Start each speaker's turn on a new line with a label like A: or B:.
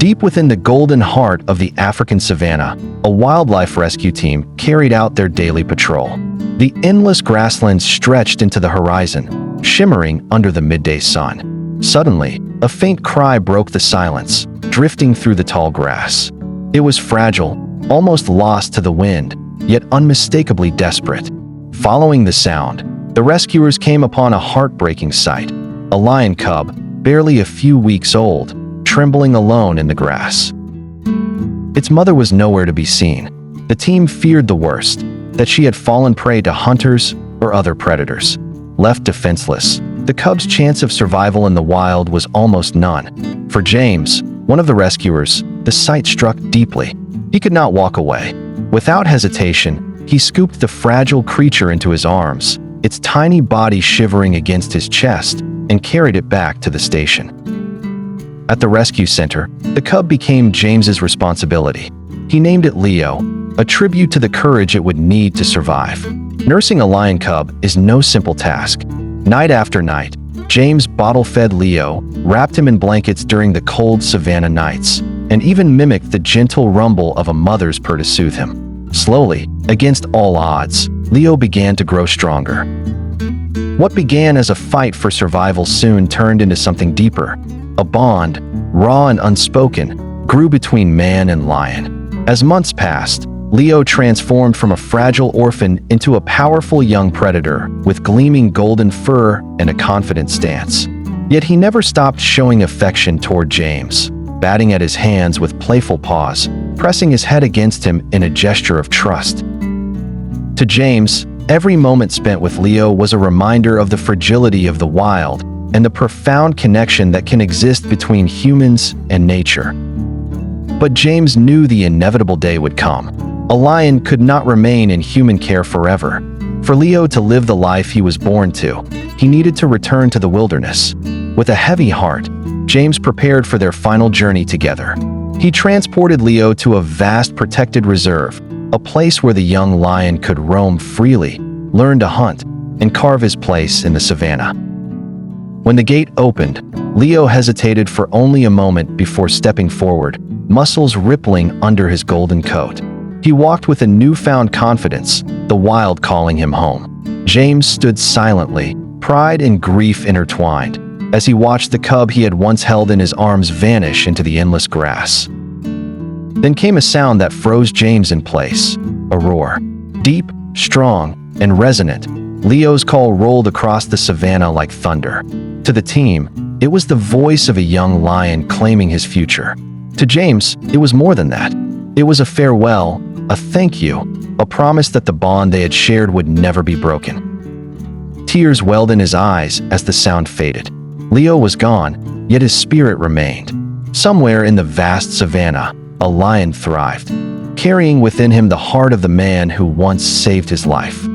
A: Deep within the golden heart of the African savanna, a wildlife rescue team carried out their daily patrol. The endless grasslands stretched into the horizon, shimmering under the midday sun. Suddenly, a faint cry broke the silence, drifting through the tall grass. It was fragile, almost lost to the wind, yet unmistakably desperate. Following the sound, the rescuers came upon a heartbreaking sight: a lion cub, barely a few weeks old, trembling alone in the grass. Its mother was nowhere to be seen. The team feared the worst, that she had fallen prey to hunters or other predators. Left defenseless, the cub's chance of survival in the wild was almost none. For James, one of the rescuers, the sight struck deeply. He could not walk away. Without hesitation, he scooped the fragile creature into his arms, its tiny body shivering against his chest, and carried it back to the station. At the rescue center, the cub became James's responsibility. He named it Leo, a tribute to the courage it would need to survive. Nursing a lion cub is no simple task. Night after night, James bottle-fed Leo, wrapped him in blankets during the cold savanna nights, and even mimicked the gentle rumble of a mother's purr to soothe him. Slowly, against all odds, Leo began to grow stronger. What began as a fight for survival soon turned into something deeper. A bond, raw and unspoken, grew between man and lion. As months passed, Leo transformed from a fragile orphan into a powerful young predator with gleaming golden fur and a confident stance. Yet he never stopped showing affection toward James, batting at his hands with playful paws, pressing his head against him in a gesture of trust. To James, every moment spent with Leo was a reminder of the fragility of the wild and the profound connection that can exist between humans and nature. But James knew the inevitable day would come. A lion could not remain in human care forever. For Leo to live the life he was born to, he needed to return to the wilderness. With a heavy heart, James prepared for their final journey together. He transported Leo to a vast protected reserve, a place where the young lion could roam freely, learn to hunt, and carve his place in the savanna. When the gate opened, Leo hesitated for only a moment before stepping forward, muscles rippling under his golden coat. He walked with a newfound confidence, the wild calling him home. James stood silently, pride and grief intertwined, as he watched the cub he had once held in his arms vanish into the endless grass. Then came a sound that froze James in place, a roar. Deep, strong, and resonant, Leo's call rolled across the savanna like thunder. To the team, it was the voice of a young lion claiming his future. To James, it was more than that. It was a farewell, a thank you, a promise that the bond they had shared would never be broken. Tears welled in his eyes as the sound faded. Leo was gone, yet his spirit remained. Somewhere in the vast savanna, a lion thrived, carrying within him the heart of the man who once saved his life.